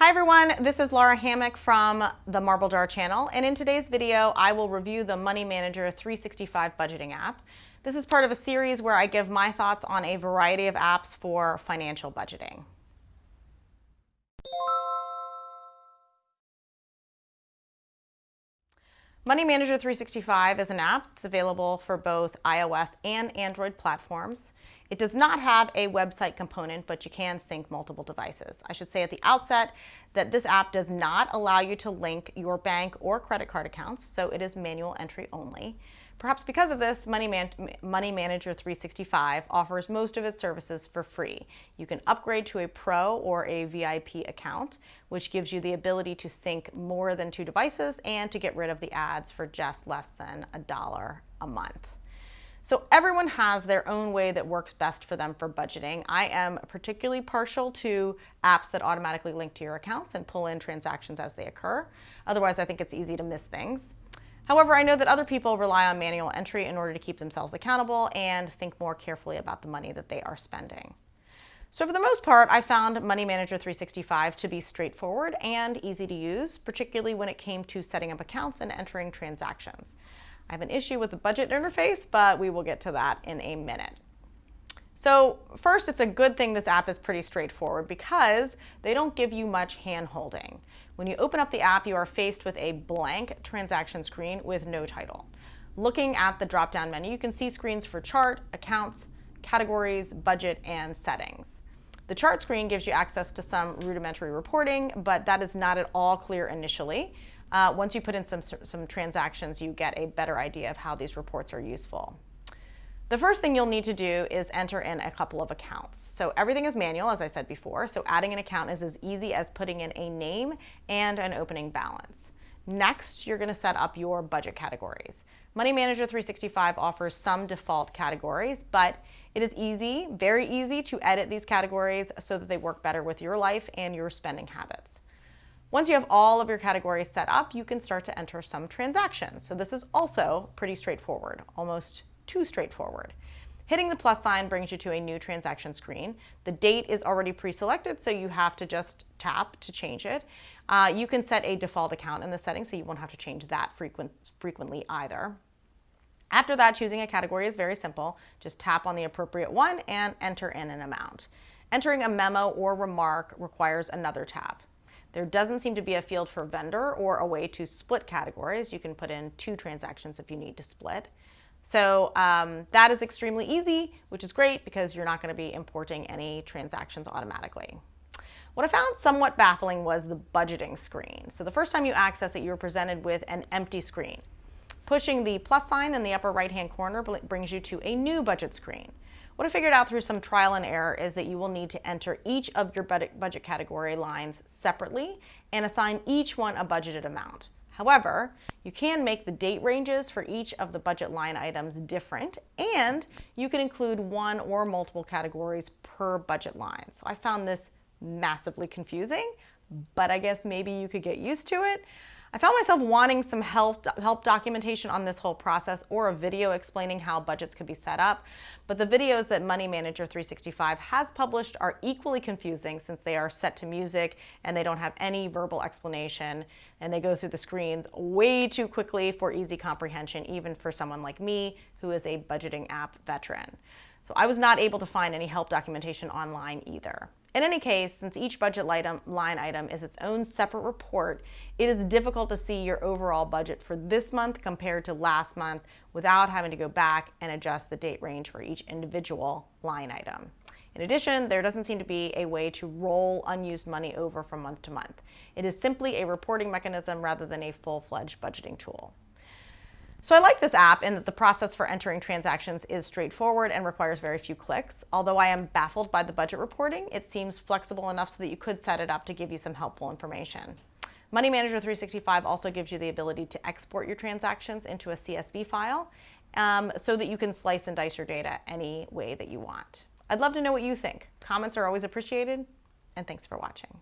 Hi everyone, this is Lara Hammock from the Marble Jar channel, and in today's video I will review the Money Manager 365 budgeting app. This is part of a series where I give my thoughts on a variety of apps for financial budgeting. Money Manager 365 is an app that's available for both iOS and Android platforms. It does not have a website component, but you can sync multiple devices. I should say at the outset that this app does not allow you to link your bank or credit card accounts, so it is manual entry only. Perhaps because of this, Money Manager 365 offers most of its services for free. You can upgrade to a Pro or a VIP account, which gives you the ability to sync more than 2 devices and to get rid of the ads for just less than $1 a month. So everyone has their own way that works best for them for budgeting. I am particularly partial to apps that automatically link to your accounts and pull in transactions as they occur. Otherwise, I think it's easy to miss things. However, I know that other people rely on manual entry in order to keep themselves accountable and think more carefully about the money that they are spending. So for the most part, I found Money Manager 365 to be straightforward and easy to use, particularly when it came to setting up accounts and entering transactions. I have an issue with the budget interface, but we will get to that in a minute. So first, it's a good thing this app is pretty straightforward because they don't give you much hand-holding. When you open up the app, you are faced with a blank transaction screen with no title. Looking at the drop-down menu, you can see screens for chart, accounts, categories, budget, and settings. The chart screen gives you access to some rudimentary reporting, but that is not at all clear initially. Once you put in some transactions, you get a better idea of how these reports are useful. The first thing you'll need to do is enter in a couple of accounts. So everything is manual, as I said before, so adding an account is as easy as putting in a name and an opening balance. Next, you're going to set up your budget categories. Money Manager 365 offers some default categories, but it is easy, very easy to edit these categories so that they work better with your life and your spending habits. Once you have all of your categories set up, you can start to enter some transactions. So this is also pretty straightforward, almost too straightforward. Hitting the plus sign brings you to a new transaction screen. The date is already pre-selected, so you have to just tap to change it. You can set a default account in the settings, so you won't have to change that frequently either. After that, choosing a category is very simple. Just tap on the appropriate one and enter in an amount. Entering a memo or remark requires another tap. There doesn't seem to be a field for vendor or a way to split categories. You can put in 2 transactions if you need to split. So that is extremely easy, which is great because you're not going to be importing any transactions automatically. What I found somewhat baffling was the budgeting screen. So the first time you access it, you're presented with an empty screen. Pushing the plus sign in the upper right-hand corner brings you to a new budget screen. What I figured out through some trial and error is that you will need to enter each of your budget category lines separately and assign each one a budgeted amount. However, you can make the date ranges for each of the budget line items different, and you can include one or multiple categories per budget line. So I found this massively confusing, but I guess maybe you could get used to it. I found myself wanting some help documentation on this whole process or a video explaining how budgets could be set up, but the videos that Money Manager 365 has published are equally confusing since they are set to music and they don't have any verbal explanation, and they go through the screens way too quickly for easy comprehension, even for someone like me who is a budgeting app veteran. So I was not able to find any help documentation online either. In any case, since each budget line item is its own separate report, it is difficult to see your overall budget for this month compared to last month without having to go back and adjust the date range for each individual line item. In addition, there doesn't seem to be a way to roll unused money over from month to month. It is simply a reporting mechanism rather than a full-fledged budgeting tool. So I like this app in that the process for entering transactions is straightforward and requires very few clicks. Although I am baffled by the budget reporting, it seems flexible enough so that you could set it up to give you some helpful information. Money Manager 365 also gives you the ability to export your transactions into a CSV file so that you can slice and dice your data any way that you want. I'd love to know what you think. Comments are always appreciated, and thanks for watching.